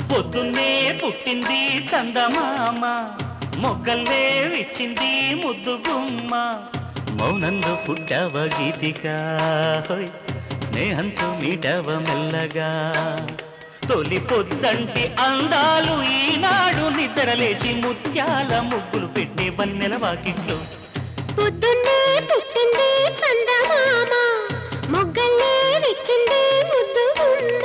పొద్దున్నే పుట్టింది చందమామ మొగ్గల్లే విచ్చింది ముద్దు గుమ్మ మౌనంలో పుట్టావ గీతికా స్నేహంతో మీటవ మెల్లగా తొలి పొద్దంటి అందాలు ఈనాడు నిద్రలేచి ముత్యాల ముగ్గులు పెట్టే వన్నెల వాకిట్లో పొద్దున్నే పుట్టింది చందమామ మొగ్గల్లే విచ్చింది ముద్దు గుమ్మ